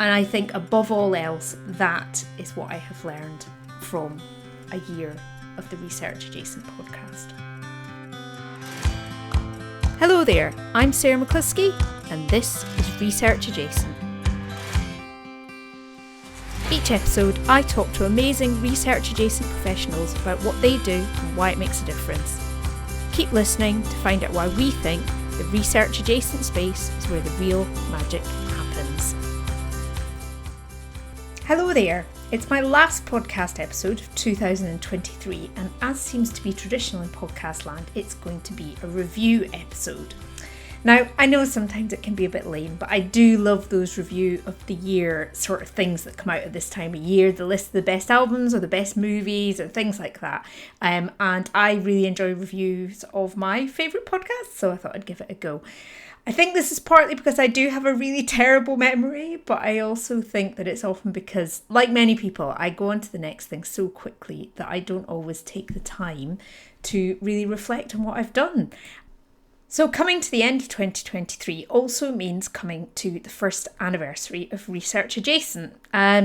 And I think above all else, that is what I have learned from a year of the Research Adjacent podcast. Hello there, I'm Sarah McCluskey, and this is Research Adjacent. Each episode, I talk to amazing research adjacent professionals about what they do and why it makes a difference. Keep listening to find out why we think the research adjacent space is where the real magic happens. Hello there, it's my last podcast episode of 2023, and as seems to be traditional in podcast land, it's going to be a review episode. Now, I know sometimes it can be a bit lame, but I do love those review of the year sort of things that come out at this time of year, the list of the best albums or the best movies or things like that. And I really enjoy reviews of my favourite podcasts, so I thought I'd give it a go. I think this is partly because I do have a really terrible memory, but I also think that it's often because, like many people, I go on to the next thing so quickly that I don't always take the time to really reflect on what I've done. So coming to the end of 2023 also means coming to the first anniversary of Research Adjacent,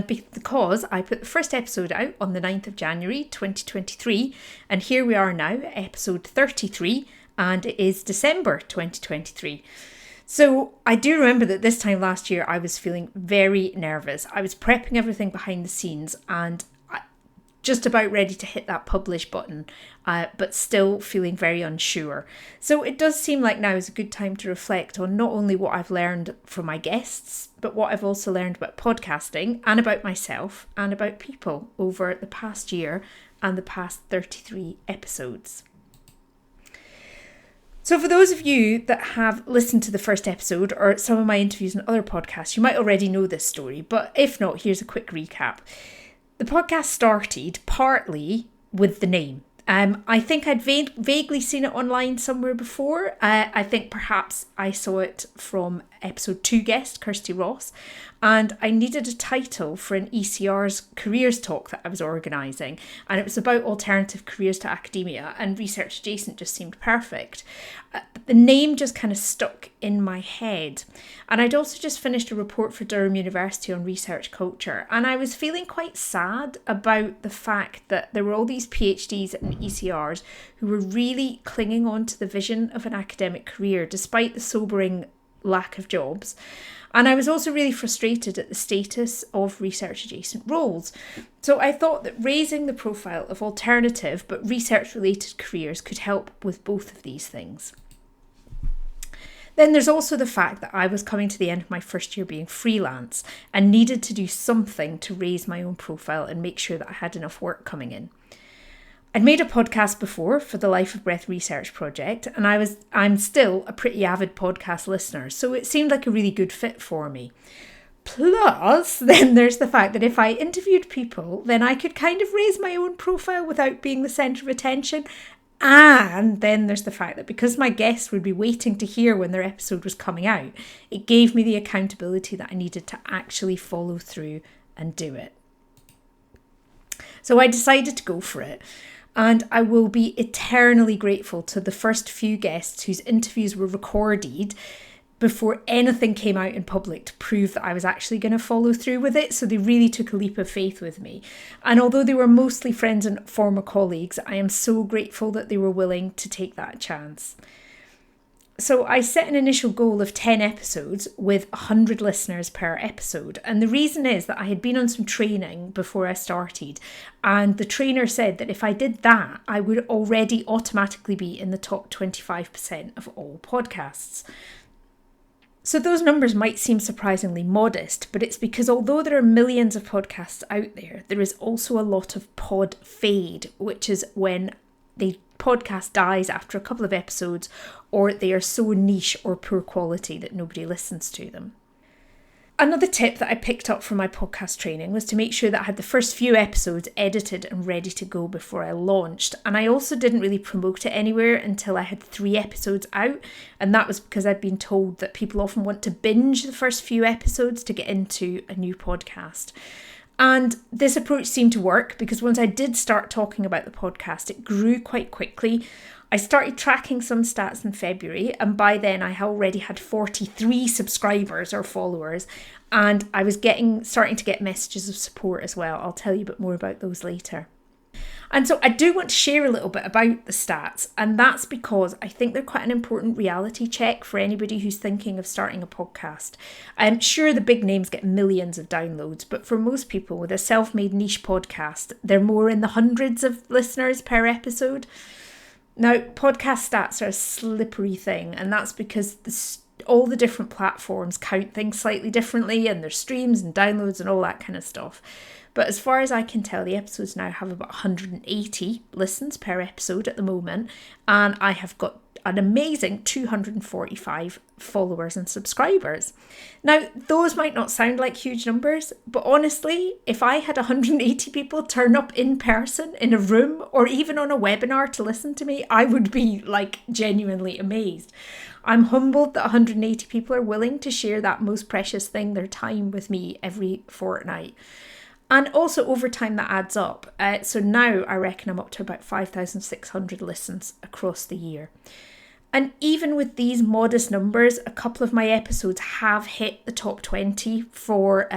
because I put the first episode out on the 9th of January 2023, and here we are now, episode 33, and it is December 2023. So I do remember that this time last year I was feeling very nervous. I was prepping everything behind the scenes and just about ready to hit that publish button, but still feeling very unsure. So it does seem like now is a good time to reflect on not only what I've learned from my guests, but what I've also learned about podcasting and about myself and about people over the past year and the past 33 episodes. So for those of you that have listened to the first episode or some of my interviews on other podcasts, you might already know this story, but if not, here's a quick recap. The podcast started partly with the name. I think I'd vaguely seen it online somewhere before. I think perhaps I saw it from episode 2 guest, Kirsty Ross, and I needed a title for an ECR's careers talk that I was organising, and it was about alternative careers to academia, and Research Adjacent just seemed perfect. The name just kind of stuck in my head, and I'd also just finished a report for Durham University on research culture, and I was feeling quite sad about the fact that there were all these PhDs and ECRs who were really clinging on to the vision of an academic career despite the sobering lack of jobs. And I was also really frustrated at the status of research adjacent roles. So I thought that raising the profile of alternative but research related careers could help with both of these things. Then there's also the fact that I was coming to the end of my first year being freelance and needed to do something to raise my own profile and make sure that I had enough work coming in. I'd made a podcast before for the Life of Breath Research Project, and I'm still a pretty avid podcast listener, so it seemed like a really good fit for me. Plus, then there's the fact that if I interviewed people, then I could kind of raise my own profile without being the centre of attention. And then there's the fact that because my guests would be waiting to hear when their episode was coming out, it gave me the accountability that I needed to actually follow through and do it. So I decided to go for it. And I will be eternally grateful to the first few guests whose interviews were recorded before anything came out in public to prove that I was actually going to follow through with it. So they really took a leap of faith with me. And although they were mostly friends and former colleagues, I am so grateful that they were willing to take that chance. So I set an initial goal of 10 episodes with 100 listeners per episode. And the reason is that I had been on some training before I started. And the trainer said that if I did that, I would already automatically be in the top 25% of all podcasts. So those numbers might seem surprisingly modest, but it's because although there are millions of podcasts out there, there is also a lot of pod fade, which is when the podcast dies after a couple of episodes, or they are so niche or poor quality that nobody listens to them. Another tip that I picked up from my podcast training was to make sure that I had the first few episodes edited and ready to go before I launched. And I also didn't really promote it anywhere until I had 3 episodes out. And that was because I'd been told that people often want to binge the first few episodes to get into a new podcast. And this approach seemed to work because once I did start talking about the podcast, it grew quite quickly. I started tracking some stats in February, and by then I already had 43 subscribers or followers, and I was starting to get messages of support as well. I'll tell you a bit more about those later. And so I do want to share a little bit about the stats, and that's because I think they're quite an important reality check for anybody who's thinking of starting a podcast. I'm sure the big names get millions of downloads, but for most people with a self-made niche podcast, they're more in the hundreds of listeners per episode. Now, podcast stats are a slippery thing, and that's because all the different platforms count things slightly differently, and there's streams and downloads and all that kind of stuff. But as far as I can tell, the episodes now have about 180 listens per episode at the moment. And I have got an amazing 245 followers and subscribers. Now, those might not sound like huge numbers, but honestly, if I had 180 people turn up in person in a room or even on a webinar to listen to me, I would be like genuinely amazed. I'm humbled that 180 people are willing to share that most precious thing, their time, with me every fortnight. And also over time that adds up. So now I reckon I'm up to about 5,600 listens across the year. And even with these modest numbers, a couple of my episodes have hit the top 20 for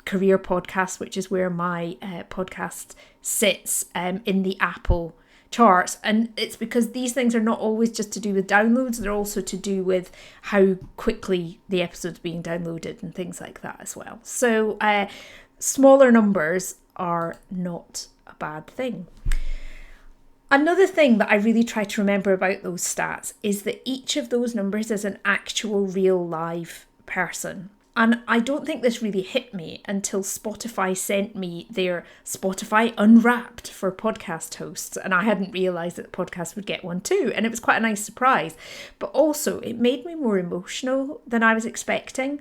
career podcasts, which is where my podcast sits in the Apple charts. And it's because these things are not always just to do with downloads, they're also to do with how quickly the episode's being downloaded and things like that as well. So smaller numbers are not a bad thing. Another thing that I really try to remember about those stats is that each of those numbers is an actual real live person. And I don't think this really hit me until Spotify sent me their Spotify Unwrapped for podcast hosts. And I hadn't realised that podcasts would get one too. And it was quite a nice surprise. But also it made me more emotional than I was expecting.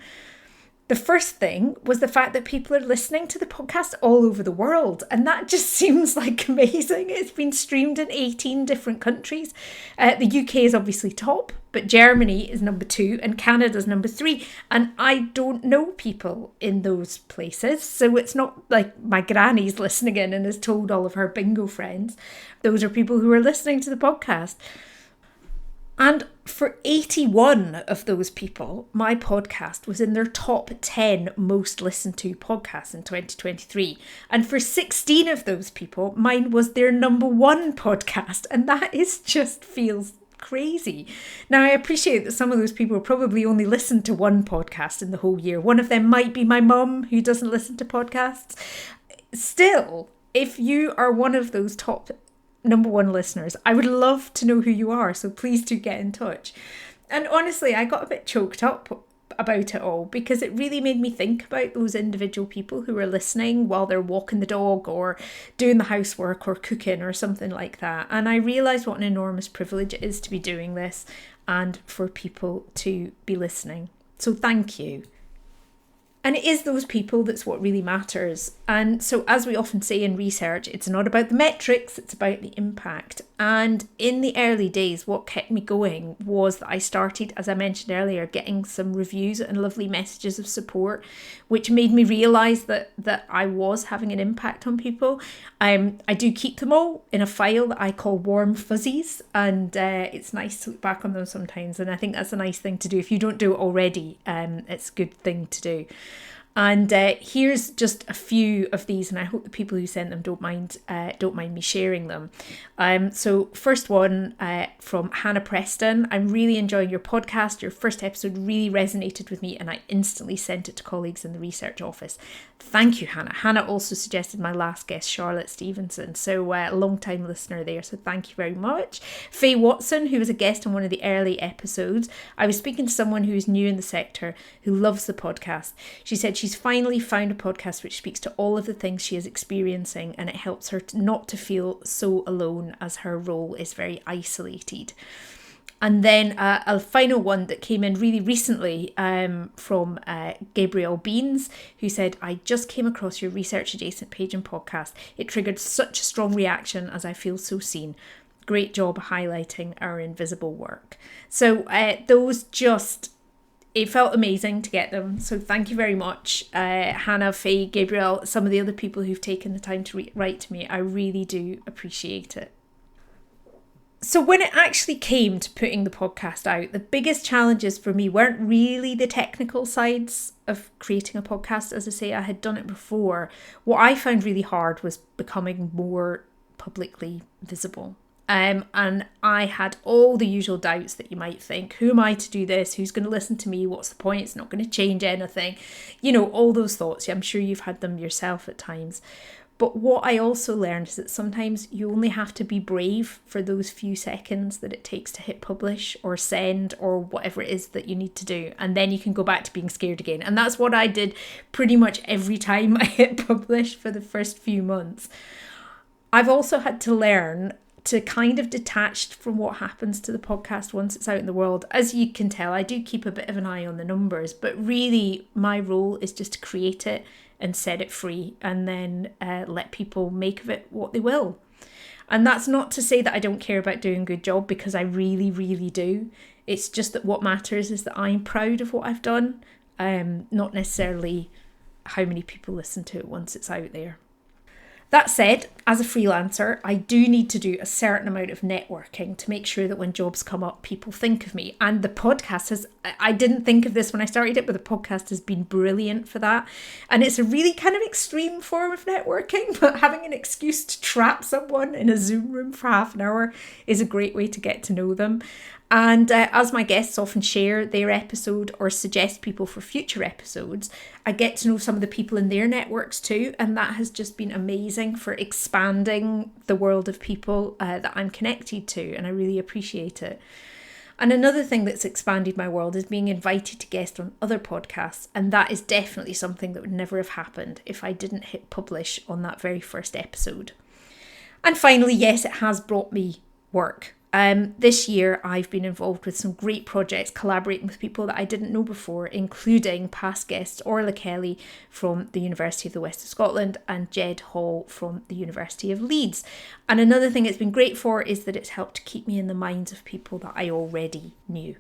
The first thing was the fact that people are listening to the podcast all over the world. And that just seems like amazing. It's been streamed in 18 different countries. The UK is obviously top, but Germany is number 2 and Canada's number 3. And I don't know people in those places. So it's not like my granny's listening in and has told all of her bingo friends. Those are people who are listening to the podcast. And for 81 of those people, my podcast was in their top 10 most listened to podcasts in 2023. And for 16 of those people, mine was their number 1 podcast. And that just feels crazy. Now, I appreciate that some of those people probably only listen to one podcast in the whole year. One of them might be my mum, who doesn't listen to podcasts. Still, if you are one of those top number 1 listeners, I would love to know who you are, so please do get in touch. And honestly, I got a bit choked up about it all because it really made me think about those individual people who are listening while they're walking the dog or doing the housework or cooking or something like that. And I realised what an enormous privilege it is to be doing this and for people to be listening. So thank you. And it is those people that's what really matters. And so as we often say in research, it's not about the metrics, it's about the impact. And in the early days, what kept me going was that I started, as I mentioned earlier, getting some reviews and lovely messages of support, which made me realise that I was having an impact on people. I do keep them all in a file that I call Warm Fuzzies, and it's nice to look back on them sometimes. And I think that's a nice thing to do. If you don't do it already, it's a good thing to do. And here's just a few of these, and I hope the people who sent them don't mind me sharing them. So first one from Hannah Preston. I'm really enjoying your podcast. Your first episode really resonated with me, and I instantly sent it to colleagues in the research office. Thank you, Hannah. Hannah also suggested my last guest, Charlotte Stevenson. So a long-time listener there, so thank you very much. Faye Watson, who was a guest on one of the early episodes. I was speaking to someone who is new in the sector who loves the podcast. She said she's finally found a podcast which speaks to all of the things she is experiencing, and it helps her not to feel so alone as her role is very isolated. And then a final one that came in really recently from Gabrielle Beans, who said, I just came across your Research Adjacent page and podcast. It triggered such a strong reaction as I feel so seen. Great job highlighting our invisible work. So those just... It felt amazing to get them. So thank you very much, Hannah, Faye, Gabrielle, some of the other people who've taken the time to write to me. I really do appreciate it. So when it actually came to putting the podcast out, the biggest challenges for me weren't really the technical sides of creating a podcast. As I say, I had done it before. What I found really hard was becoming more publicly visible. And I had all the usual doubts that you might think. Who am I to do this? Who's going to listen to me? What's the point? It's not going to change anything. You know, all those thoughts. I'm sure you've had them yourself at times. But what I also learned is that sometimes you only have to be brave for those few seconds that it takes to hit publish or send or whatever it is that you need to do. And then you can go back to being scared again. And that's what I did pretty much every time I hit publish for the first few months. I've also had to learn to kind of detach from what happens to the podcast once it's out in the world. As you can tell, I do keep a bit of an eye on the numbers, but really my role is just to create it and set it free and then let people make of it what they will. And that's not to say that I don't care about doing a good job, because I really, really do. It's just that what matters is that I'm proud of what I've done, not necessarily how many people listen to it once it's out there. That said, as a freelancer, I do need to do a certain amount of networking to make sure that when jobs come up, people think of me. And the podcast I didn't think of this when I started it, but the podcast has been brilliant for that. And it's a really kind of extreme form of networking, but having an excuse to trap someone in a Zoom room for half an hour is a great way to get to know them. And as my guests often share their episode or suggest people for future episodes, I get to know some of the people in their networks too. And that has just been amazing for expanding the world of people that I'm connected to. And I really appreciate it. And another thing that's expanded my world is being invited to guest on other podcasts. And that is definitely something that would never have happened if I didn't hit publish on that very first episode. And finally, yes, it has brought me work. This year, I've been involved with some great projects, collaborating with people that I didn't know before, including past guests Orla Kelly from the University of the West of Scotland and Jed Hall from the University of Leeds. And another thing it's been great for is that it's helped to keep me in the minds of people that I already knew.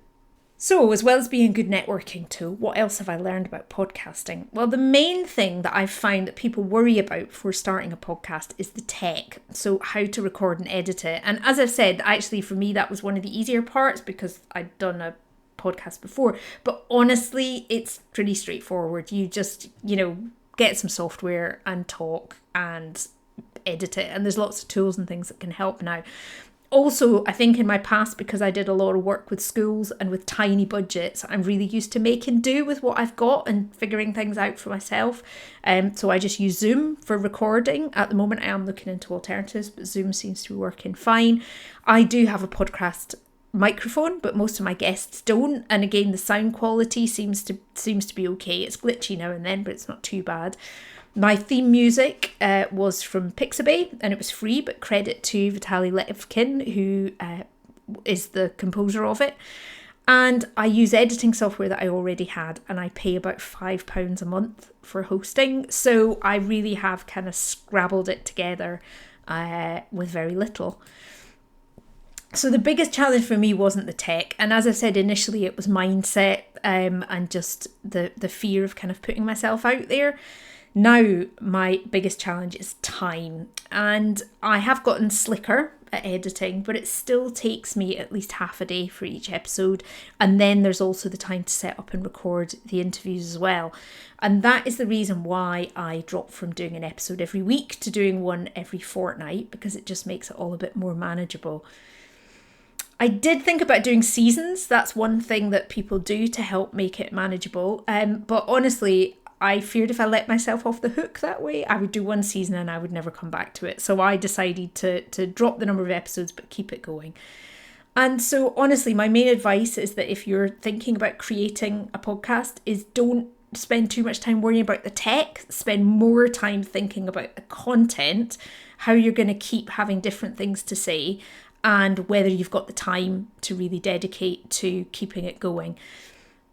So, as well as being a good networking tool, what else have I learned about podcasting? Well, the main thing that I've found that people worry about before starting a podcast is the tech. So, how to record and edit it. And as I've said, actually, for me, that was one of the easier parts because I'd done a podcast before. But honestly, it's pretty straightforward. You just, get some software and talk and edit it. And there's lots of tools and things that can help now. Also, I think in my past, because I did a lot of work with schools and with tiny budgets, I'm really used to making do with what I've got and figuring things out for myself. So I just use Zoom for recording. At the moment, I am looking into alternatives, but Zoom seems to be working fine. I do have a podcast microphone, but most of my guests don't. And again, the sound quality seems to be okay. It's glitchy now and then, but it's not too bad. My theme music was from Pixabay and it was free, but credit to Vitaly Levkin, who is the composer of it. And I use editing software that I already had, and I pay about £5 a month for hosting. So I really have kind of scrabbled it together with very little. So the biggest challenge for me wasn't the tech. And as I said initially, it was mindset and just the fear of kind of putting myself out there. Now, my biggest challenge is time, and I have gotten slicker at editing, but it still takes me at least half a day for each episode. And then there's also the time to set up and record the interviews as well. And that is the reason why I dropped from doing an episode every week to doing one every fortnight, because it just makes it all a bit more manageable. I did think about doing seasons. That's one thing that people do to help make it manageable. But honestly, I feared if I let myself off the hook that way, I would do one season and I would never come back to it. So I decided to drop the number of episodes, but keep it going. And so honestly, my main advice is that if you're thinking about creating a podcast, is don't spend too much time worrying about the tech. Spend more time thinking about the content, how you're going to keep having different things to say, and whether you've got the time to really dedicate to keeping it going.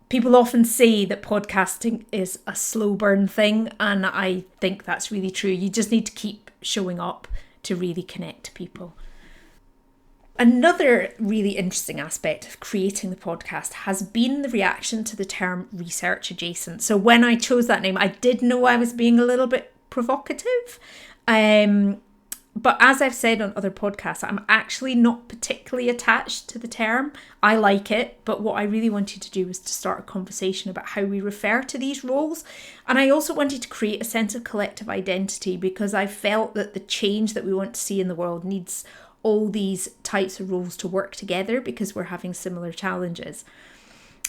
People often say that podcasting is a slow burn thing, and I think that's really true. You just need to keep showing up to really connect to people. Another really interesting aspect of creating the podcast has been the reaction to the term research adjacent. So when I chose that name, I did know I was being a little bit provocative. But as I've said on other podcasts, I'm actually not particularly attached to the term. I like it, but what I really wanted to do was to start a conversation about how we refer to these roles. And I also wanted to create a sense of collective identity, because I felt that the change that we want to see in the world needs all these types of roles to work together, because we're having similar challenges.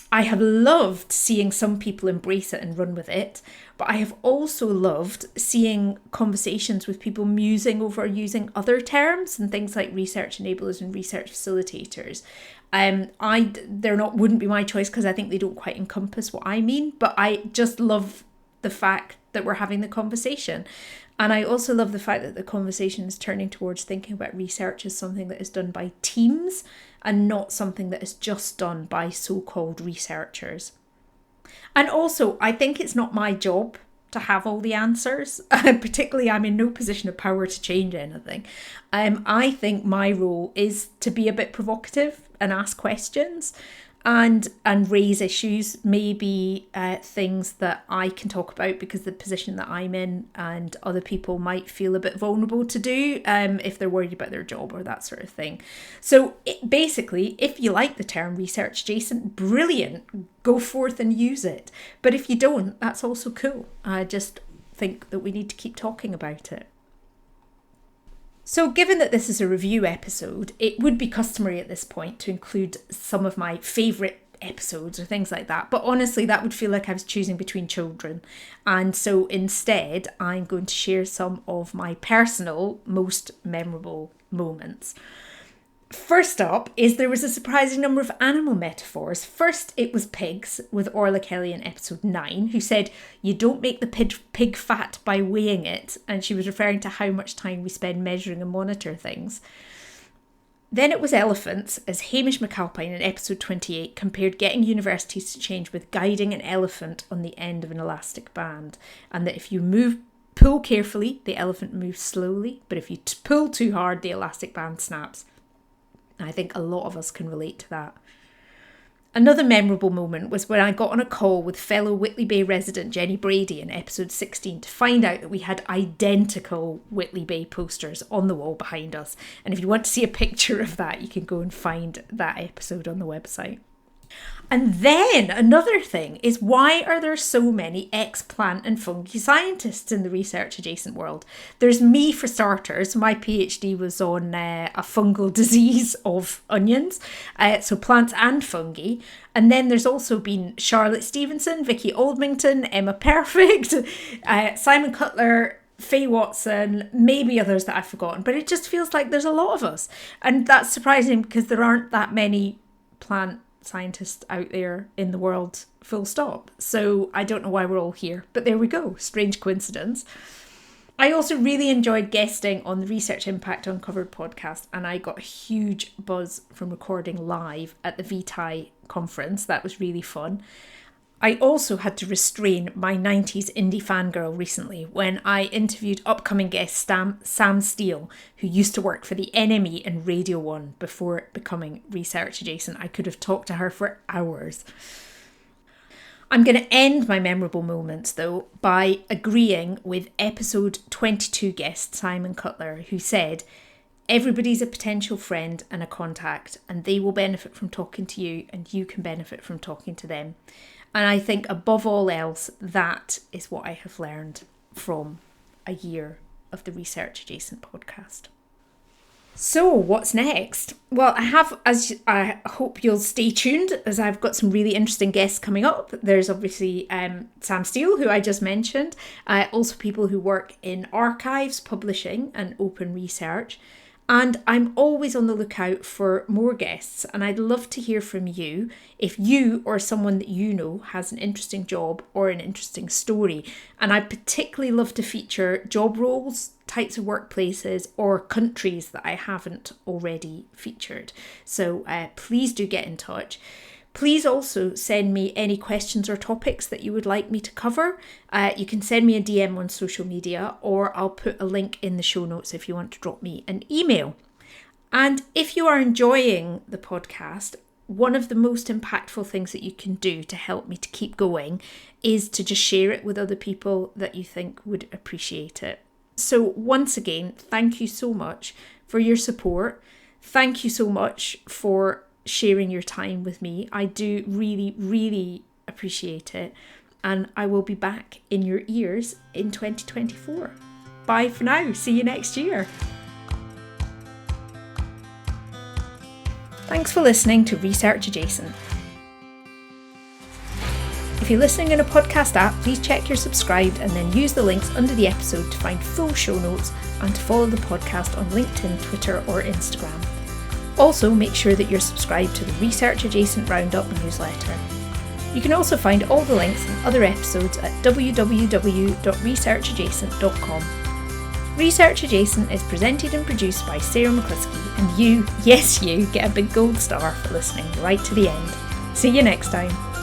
I have loved seeing some people embrace it and run with it, but I have also loved seeing conversations with people musing over using other terms and things like research enablers and research facilitators. Wouldn't be my choice, because I think they don't quite encompass what I mean, but I just love the fact that we're having the conversation. And I also love the fact that the conversation is turning towards thinking about research as something that is done by teams and not something that is just done by so-called researchers. And also, I think it's not my job to have all the answers. Particularly, I'm in no position of power to change anything. I think my role is to be a bit provocative and ask questions and raise issues, maybe things that I can talk about because of the position that I'm in, and other people might feel a bit vulnerable to do if they're worried about their job or that sort of thing. So basically, if you like the term research adjacent, brilliant, go forth and use it. But if you don't, that's also cool. I just think that we need to keep talking about it. So given that this is a review episode, it would be customary at this point to include some of my favourite episodes or things like that. But honestly, that would feel like I was choosing between children. And so instead, I'm going to share some of my personal, most memorable moments. First up is there was a surprising number of animal metaphors. First, it was pigs with Orla Kelly in episode 9, who said, "You don't make the pig fat by weighing it." And she was referring to how much time we spend measuring and monitor things. Then it was elephants, as Hamish McAlpine in episode 28 compared getting universities to change with guiding an elephant on the end of an elastic band. And that if you pull carefully, the elephant moves slowly. But if you pull too hard, the elastic band snaps. I think a lot of us can relate to that. Another memorable moment was when I got on a call with fellow Whitley Bay resident Jenny Brady in episode 16 to find out that we had identical Whitley Bay posters on the wall behind us. And if you want to see a picture of that, you can go and find that episode on the website. And then another thing is, why are there so many ex-plant and fungi scientists in the research adjacent world? There's me, for starters. My PhD was on a fungal disease of onions, so plants and fungi. And then there's also been Charlotte Stevenson, Vicky Oldmington, Emma Perfect, Simon Cutler, Faye Watson, maybe others that I've forgotten. But it just feels like there's a lot of us. And that's surprising because there aren't that many plant scientists out there in the world, full stop. So I don't know why we're all here, but there we go. Strange coincidence. I also really enjoyed guesting on the Research Impact Uncovered podcast, and I got a huge buzz from recording live at the VTI conference. That was really fun. I also had to restrain my 90s indie fangirl recently when I interviewed upcoming guest Sam Steele, who used to work for the NME and Radio 1 before becoming research adjacent. I could have talked to her for hours. I'm going to end my memorable moments, though, by agreeing with episode 22 guest Simon Cutler, who said, "Everybody's a potential friend and a contact, and they will benefit from talking to you, and you can benefit from talking to them." And I think above all else, that is what I have learned from a year of the Research Adjacent podcast. So what's next? Well, I hope you'll stay tuned, as I've got some really interesting guests coming up. There's obviously Sam Steele, who I just mentioned, also people who work in archives, publishing and open research. And I'm always on the lookout for more guests, and I'd love to hear from you if you or someone that you know has an interesting job or an interesting story. And I particularly love to feature job roles, types of workplaces, or countries that I haven't already featured. So please do get in touch. Please also send me any questions or topics that you would like me to cover. You can send me a DM on social media, or I'll put a link in the show notes if you want to drop me an email. And if you are enjoying the podcast, one of the most impactful things that you can do to help me to keep going is to just share it with other people that you think would appreciate it. So once again, thank you so much for your support. Thank you so much for sharing your time with me. I do really, really appreciate it. And I will be back in your ears in 2024. Bye for now. See you next year. Thanks for listening to Research Adjacent. If you're listening in a podcast app, please check you're subscribed and then use the links under the episode to find full show notes and to follow the podcast on LinkedIn, Twitter or Instagram. Also, make sure that you're subscribed to the Research Adjacent Roundup newsletter. You can also find all the links and other episodes at www.researchadjacent.com. Research Adjacent is presented and produced by Sarah McCluskey, and you, yes you, get a big gold star for listening right to the end. See you next time.